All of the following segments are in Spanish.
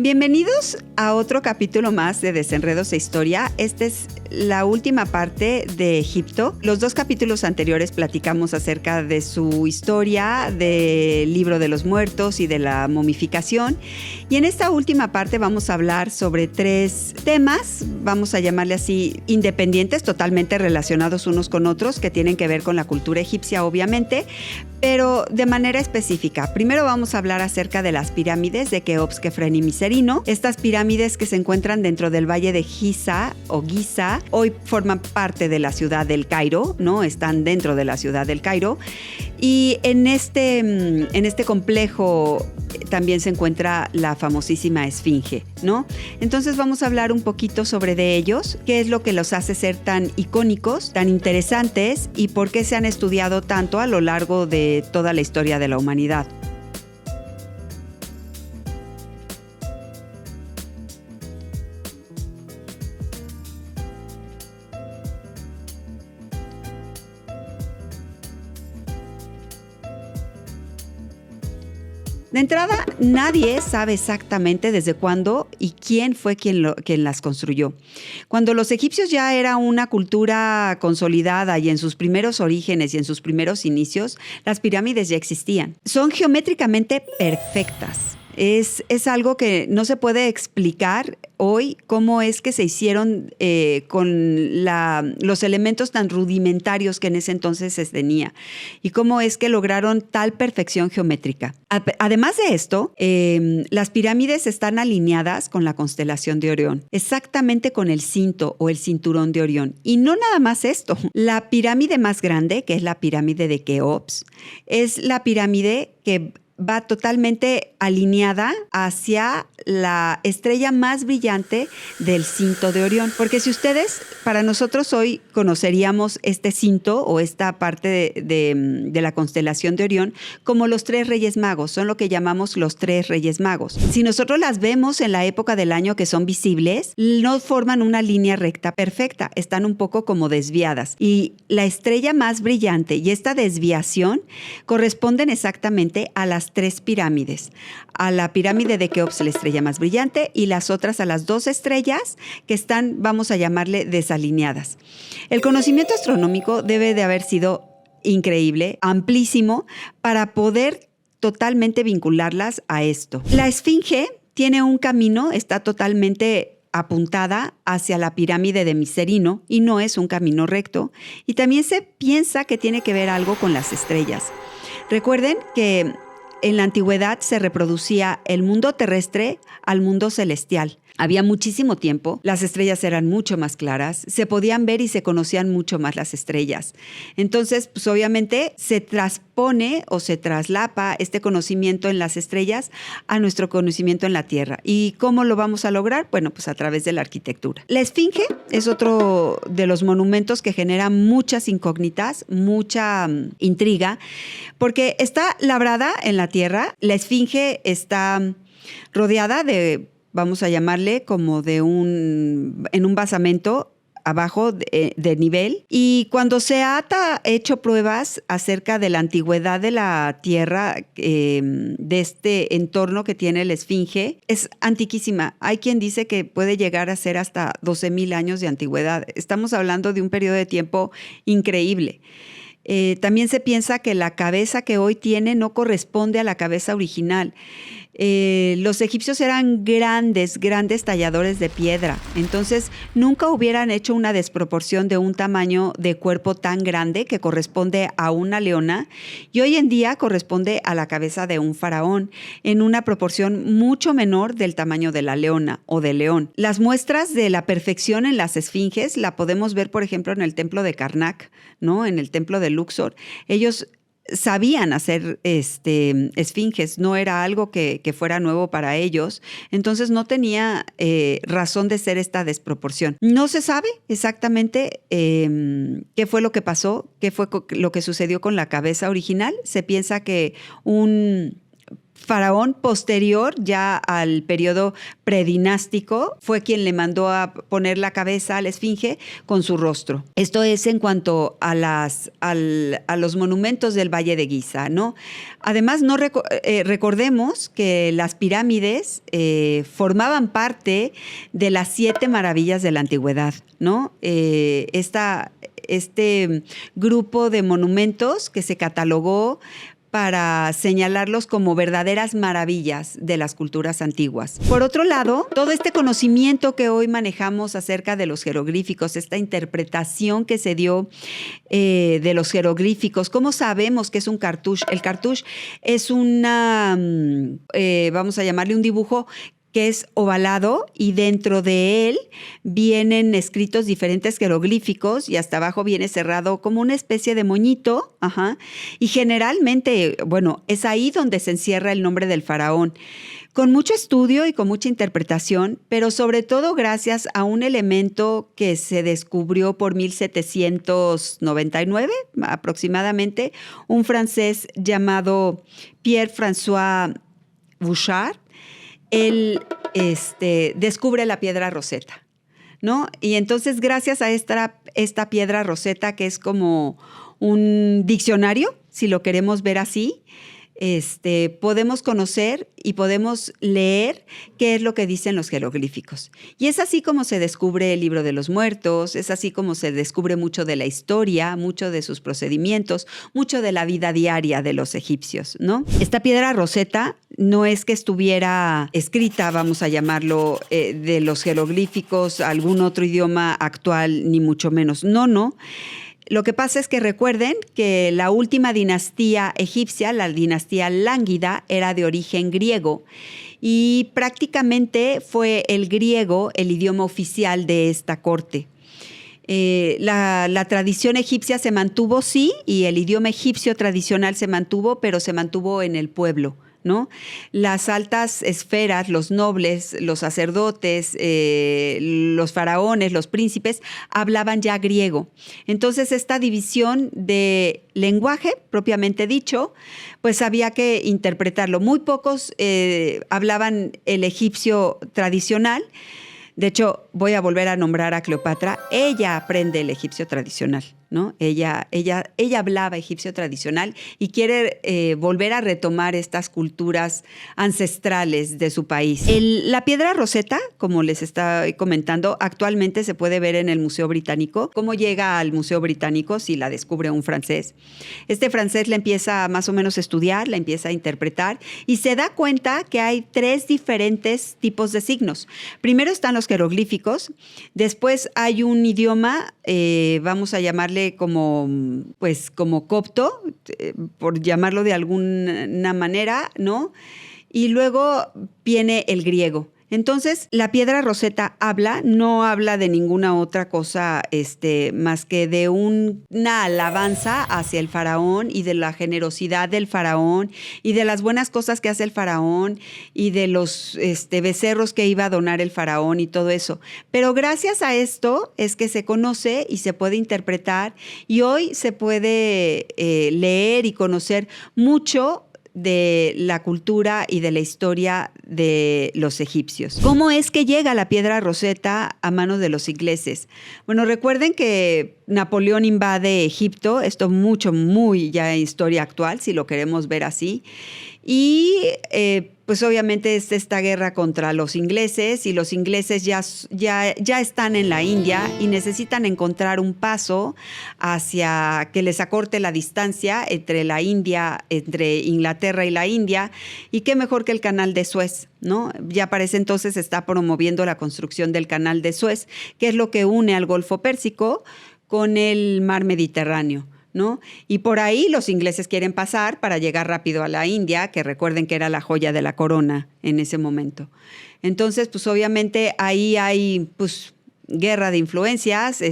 Bienvenidos a otro capítulo más de Desenredos de Historia. Esta es la última parte de Egipto. Los dos capítulos anteriores platicamos acerca de su historia, del libro de los muertos y de la momificación. Y en esta última parte vamos a hablar sobre tres temas, vamos a llamarle así, independientes, totalmente relacionados unos con otros, que tienen que ver con la cultura egipcia, obviamente, pero de manera específica. Primero vamos a hablar acerca de las pirámides de Keops, Kefren y Micerino. Estas pirámides que se encuentran dentro del valle de Giza o Giza, hoy forman parte de la ciudad del Cairo, ¿no? Están dentro de la ciudad del Cairo. Y en este complejo también se encuentra la famosísima Esfinge, ¿no? Entonces vamos a hablar un poquito sobre de ellos, qué es lo que los hace ser tan icónicos, tan interesantes y por qué se han estudiado tanto a lo largo de toda la historia de la humanidad. De entrada, nadie sabe exactamente desde cuándo y quién fue quien las construyó. Cuando los egipcios ya era una cultura consolidada y en sus primeros orígenes y en sus primeros inicios, las pirámides ya existían. Son geométricamente perfectas. Es algo que no se puede explicar hoy cómo es que se hicieron con los elementos tan rudimentarios que en ese entonces se tenía y cómo es que lograron tal perfección geométrica. Además de esto, las pirámides están alineadas con la constelación de Orión, exactamente con el cinto o el cinturón de Orión. Y no nada más esto, la pirámide más grande, que es la pirámide de Keops, es la pirámide que va totalmente alineada hacia la estrella más brillante del cinto de Orión. Porque si ustedes, para nosotros hoy conoceríamos este cinto o esta parte de la constelación de Orión como los tres Reyes Magos, son lo que llamamos los tres Reyes Magos. Si nosotros las vemos en la época del año que son visibles, no forman una línea recta perfecta, están un poco como desviadas. Y la estrella más brillante y esta desviación corresponden exactamente a las tres pirámides. A la pirámide de Keops, la estrella más brillante, y las otras a las dos estrellas que están, vamos a llamarle, desalineadas. El conocimiento astronómico debe de haber sido increíble, amplísimo, para poder totalmente vincularlas a esto. La Esfinge tiene un camino, está totalmente apuntada hacia la pirámide de Micerino y no es un camino recto. Y también se piensa que tiene que ver algo con las estrellas. Recuerden que en la antigüedad se reproducía el mundo terrestre al mundo celestial. Había muchísimo tiempo, las estrellas eran mucho más claras, se podían ver y se conocían mucho más las estrellas. Entonces, pues obviamente se transpone o se traslapa este conocimiento en las estrellas a nuestro conocimiento en la Tierra. ¿Y cómo lo vamos a lograr? Bueno, pues a través de la arquitectura. La Esfinge es otro de los monumentos que genera muchas incógnitas, mucha intriga, porque está labrada en la Tierra. La Esfinge está rodeada de, vamos a llamarle como en un basamento abajo de nivel. Y cuando se ha hecho pruebas acerca de la antigüedad de la Tierra, de este entorno que tiene la Esfinge, es antiquísima. Hay quien dice que puede llegar a ser hasta 12,000 años de antigüedad. Estamos hablando de un periodo de tiempo increíble. También se piensa que la cabeza que hoy tiene no corresponde a la cabeza original. Los egipcios eran grandes talladores de piedra, entonces nunca hubieran hecho una desproporción de un tamaño de cuerpo tan grande que corresponde a una leona y hoy en día corresponde a la cabeza de un faraón en una proporción mucho menor del tamaño de la leona o del león. Las muestras de la perfección en las esfinges la podemos ver, por ejemplo, en el templo de Karnak, ¿no? En el templo de Luxor. Ellos sabían hacer esfinges, no era algo que fuera nuevo para ellos, entonces no tenía razón de ser esta desproporción. No se sabe exactamente qué fue lo que pasó, qué fue lo que sucedió con la cabeza original. Se piensa que un faraón posterior ya al periodo predinástico fue quien le mandó a poner la cabeza a la esfinge con su rostro. Esto es en cuanto a los monumentos del Valle de Giza, ¿no? Además, recordemos que las pirámides formaban parte de las 7 maravillas de la antigüedad, ¿no? Este grupo de monumentos que se catalogó para señalarlos como verdaderas maravillas de las culturas antiguas. Por otro lado, todo este conocimiento que hoy manejamos acerca de los jeroglíficos, esta interpretación que se dio de los jeroglíficos, ¿cómo sabemos que es un cartouche? El cartouche es vamos a llamarle un dibujo que es ovalado y dentro de él vienen escritos diferentes jeroglíficos y hasta abajo viene cerrado como una especie de moñito. Ajá. Y generalmente, bueno, es ahí donde se encierra el nombre del faraón. Con mucho estudio y con mucha interpretación, pero sobre todo gracias a un elemento que se descubrió por 1799 aproximadamente, un francés llamado Pierre-François Bouchard. Él descubre la piedra Rosetta, ¿no? Y entonces, gracias a esta piedra Rosetta, que es como un diccionario, si lo queremos ver así, podemos conocer y podemos leer qué es lo que dicen los jeroglíficos. Y es así como se descubre el libro de los muertos, es así como se descubre mucho de la historia, mucho de sus procedimientos, mucho de la vida diaria de los egipcios, ¿no? Esta piedra Rosetta no es que estuviera escrita, vamos a llamarlo, de los jeroglíficos, algún otro idioma actual, ni mucho menos. No. Lo que pasa es que recuerden que la última dinastía egipcia, la dinastía Lángida, era de origen griego y prácticamente fue el griego el idioma oficial de esta corte. La tradición egipcia se mantuvo, sí, y el idioma egipcio tradicional se mantuvo, pero se mantuvo en el pueblo, ¿no? Las altas esferas, los nobles, los sacerdotes, los faraones, los príncipes, hablaban ya griego. Entonces, esta división de lenguaje, propiamente dicho, pues había que interpretarlo. Muy pocos hablaban el egipcio tradicional. De hecho, voy a volver a nombrar a Cleopatra. Ella aprende el egipcio tradicional, ¿no? Ella hablaba egipcio tradicional y quiere volver a retomar estas culturas ancestrales de su país. La piedra Rosetta, como les estaba comentando, actualmente se puede ver en el Museo Británico. ¿Cómo llega al Museo Británico? Si la descubre un francés. Este francés la empieza más o menos a estudiar, la empieza a interpretar y se da cuenta que hay 3 diferentes tipos de signos. Primero están los jeroglíficos, después hay un idioma, vamos a llamarle como copto, por llamarlo de alguna manera, ¿no? Y luego viene el griego. Entonces, la piedra Rosetta no habla de ninguna otra cosa más que de una alabanza hacia el faraón y de la generosidad del faraón y de las buenas cosas que hace el faraón y de los becerros que iba a donar el faraón y todo eso. Pero gracias a esto es que se conoce y se puede interpretar y hoy se puede leer y conocer mucho de la cultura y de la historia de los egipcios. ¿Cómo es que llega la piedra Rosetta a manos de los ingleses? Bueno, recuerden que Napoleón invade Egipto, esto muy ya historia actual, si lo queremos ver así, y pues obviamente es esta guerra contra los ingleses y los ingleses ya están en la India y necesitan encontrar un paso hacia que les acorte la distancia entre Inglaterra y la India, y qué mejor que el canal de Suez, ¿no? Ya para ese entonces se está promoviendo la construcción del canal de Suez, que es lo que une al Golfo Pérsico con el mar Mediterráneo, ¿no? Y por ahí los ingleses quieren pasar para llegar rápido a la India, que recuerden que era la joya de la corona en ese momento. Entonces, pues obviamente ahí hay guerra de influencias,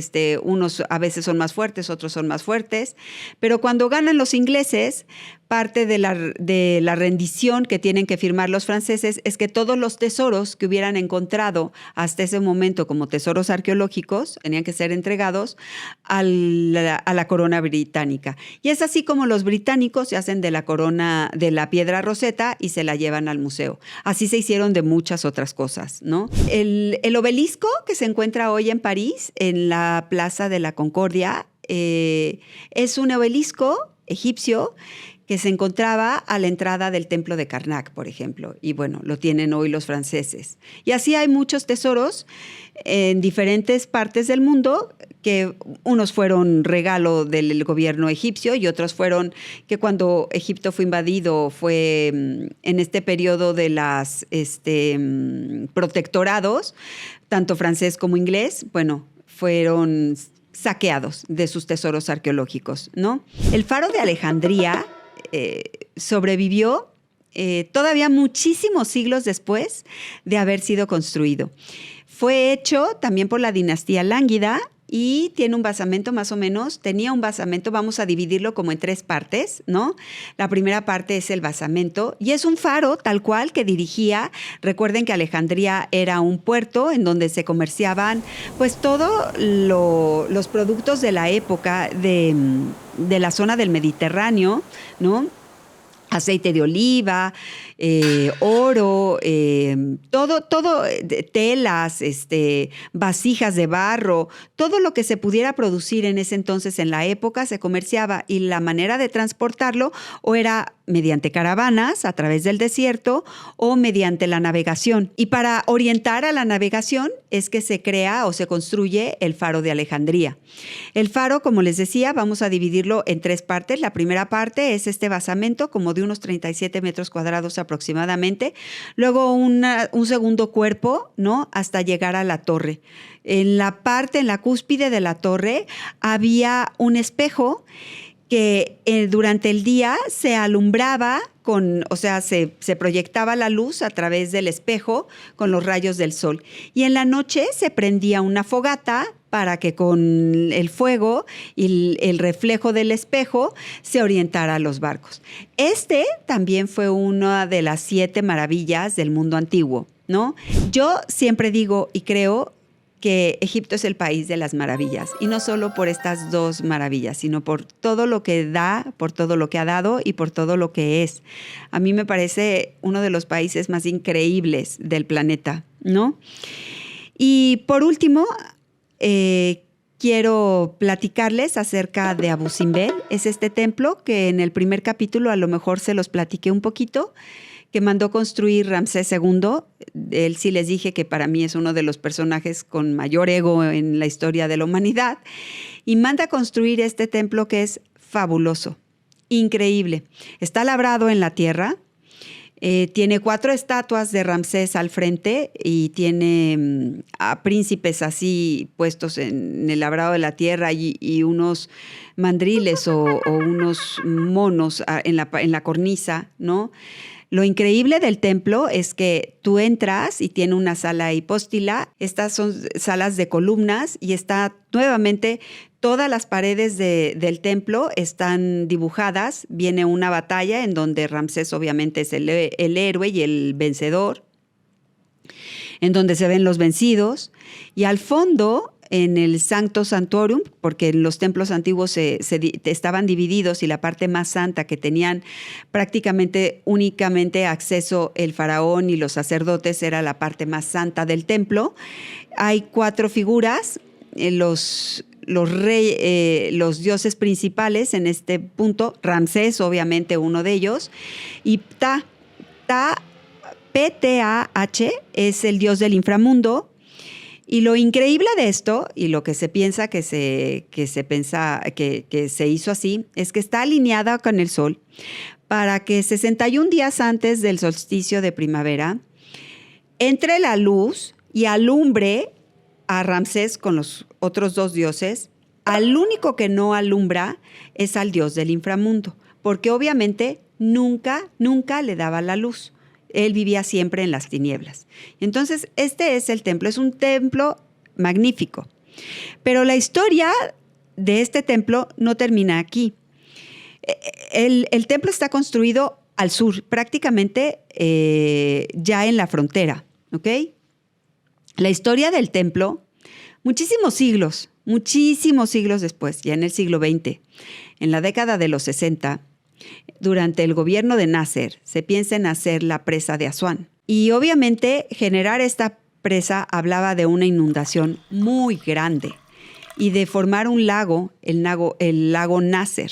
unos a veces son más fuertes, otros son más fuertes, pero cuando ganan los ingleses, parte de la rendición que tienen que firmar los franceses es que todos los tesoros que hubieran encontrado hasta ese momento como tesoros arqueológicos tenían que ser entregados a la corona británica. Y es así como los británicos se hacen de la corona, de la piedra Rosetta, y se la llevan al museo. Así se hicieron de muchas otras cosas, ¿no? El obelisco que se encuentra hoy en París, en la Plaza de la Concordia, es un obelisco egipcio que se encontraba a la entrada del templo de Karnak, por ejemplo. Y bueno, lo tienen hoy los franceses. Y así hay muchos tesoros en diferentes partes del mundo, que unos fueron regalo del gobierno egipcio y otros fueron que cuando Egipto fue invadido, fue en este periodo de las protectorados, tanto francés como inglés, bueno, fueron saqueados de sus tesoros arqueológicos, ¿no? El faro de Alejandría sobrevivió todavía muchísimos siglos después de haber sido construido. Fue hecho también por la dinastía Lánguida y tiene un basamento más o menos, tenía un basamento, vamos a dividirlo como en 3 partes, ¿no? La primera parte es el basamento y es un faro tal cual que dirigía, recuerden que Alejandría era un puerto en donde se comerciaban pues todos los productos de la época de la zona del Mediterráneo, ¿no? Aceite de oliva, oro, todo, telas, vasijas de barro, todo lo que se pudiera producir en ese entonces en la época se comerciaba y la manera de transportarlo o era mediante caravanas a través del desierto o mediante la navegación. Y para orientar a la navegación es que se crea o se construye el faro de Alejandría. El faro, como les decía, vamos a dividirlo en 3 partes. La primera parte es este basamento como de unos 37 metros cuadrados aproximadamente. Luego un segundo cuerpo, ¿no? Hasta llegar a la torre. En la cúspide de la torre había un espejo que durante el día se alumbraba se proyectaba la luz a través del espejo con los rayos del sol. Y en la noche se prendía una fogata para que con el fuego y el reflejo del espejo se orientara a los barcos. También fue una de las 7 maravillas del mundo antiguo, ¿no? Yo siempre digo y creo que Egipto es el país de las maravillas, y no solo por estas 2 maravillas, sino por todo lo que da, por todo lo que ha dado y por todo lo que es. A mí me parece uno de los países más increíbles del planeta, ¿no? Y por último, quiero platicarles acerca de Abu Simbel. Es este templo que en el primer capítulo a lo mejor se los platiqué un poquito, que mandó construir Ramsés II. Él sí les dije que para mí es uno de los personajes con mayor ego en la historia de la humanidad. Y manda construir este templo que es fabuloso, increíble. Está labrado en la tierra. Tiene 4 estatuas de Ramsés al frente y tiene a príncipes así puestos en el labrado de la tierra y unos mandriles o unos monos en la cornisa, ¿no? Lo increíble del templo es que tú entras y tiene una sala hipóstila. Estas son salas de columnas y está nuevamente todas las paredes del templo están dibujadas. Viene una batalla en donde Ramsés obviamente es el héroe y el vencedor, en donde se ven los vencidos. Y al fondo, en el Sancto Sanctorum, porque en los templos antiguos estaban divididos y la parte más santa que tenían prácticamente únicamente acceso el faraón y los sacerdotes era la parte más santa del templo. Hay 4 figuras, los dioses principales en este punto, Ramsés obviamente uno de ellos, y Ptah es el dios del inframundo. Y lo increíble de esto, y lo que se piensa que se hizo así, es que está alineada con el sol para que 61 días antes del solsticio de primavera entre la luz y alumbre a Ramsés con los otros 2 dioses. Al único que no alumbra es al dios del inframundo, porque obviamente nunca le daba la luz. Él vivía siempre en las tinieblas. Entonces, este es el templo. Es un templo magnífico. Pero la historia de este templo no termina aquí. El templo está construido al sur, prácticamente ya en la frontera, ¿ok? La historia del templo, muchísimos siglos después, ya en el siglo XX, en la década de los 60, durante el gobierno de Nasser, se piensa en hacer la presa de Asuán. Y obviamente generar esta presa hablaba de una inundación muy grande y de formar un lago, el lago Nasser.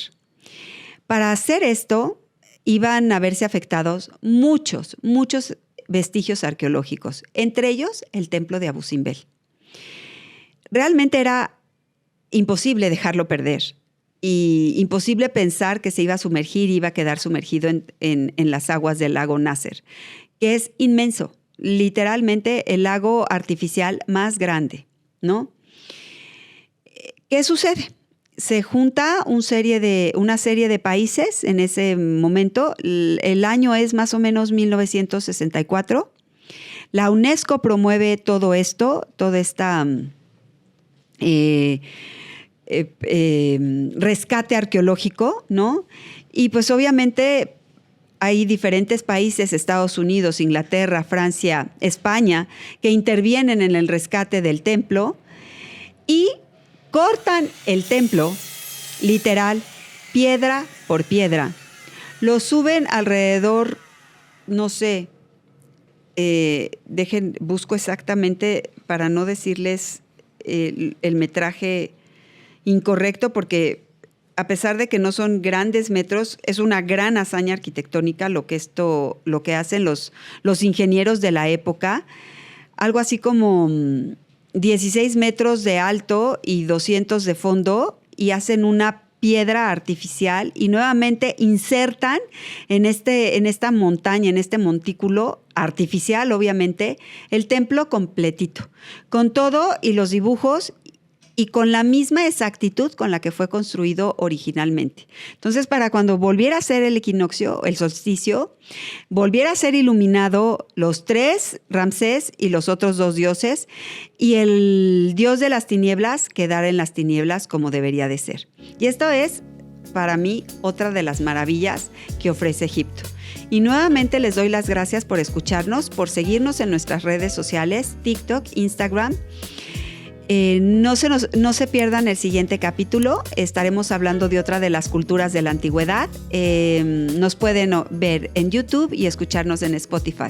Para hacer esto, iban a verse afectados muchos vestigios arqueológicos, entre ellos el templo de Abu Simbel. Realmente era imposible dejarlo perder y imposible pensar que se iba a sumergir, iba a quedar sumergido en las aguas del lago Nasser, que es inmenso, literalmente el lago artificial más grande, ¿no? ¿Qué sucede? Se junta una serie de países en ese momento. El año es más o menos 1964. La UNESCO promueve todo esto, toda esta rescate arqueológico, ¿no? Y pues obviamente hay diferentes países, Estados Unidos, Inglaterra, Francia, España, que intervienen en el rescate del templo y cortan el templo, literal, piedra por piedra. Lo suben alrededor, no sé, busco exactamente para no decirles el metraje incorrecto, porque a pesar de que no son grandes metros, es una gran hazaña arquitectónica lo que hacen los ingenieros de la época. Algo así como 16 metros de alto y 200 de fondo, y hacen una piedra artificial y nuevamente insertan en esta montaña, en este montículo artificial, obviamente, el templo completito, con todo y los dibujos y con la misma exactitud con la que fue construido originalmente. Entonces, para cuando volviera a ser el equinoccio, el solsticio, volviera a ser iluminado los 3, Ramsés y los otros 2 dioses, y el dios de las tinieblas quedara en las tinieblas como debería de ser. Y esto es, para mí, otra de las maravillas que ofrece Egipto. Y nuevamente les doy las gracias por escucharnos, por seguirnos en nuestras redes sociales, TikTok, Instagram. No se pierdan el siguiente capítulo. Estaremos hablando de otra de las culturas de la antigüedad. Nos pueden ver en YouTube y escucharnos en Spotify.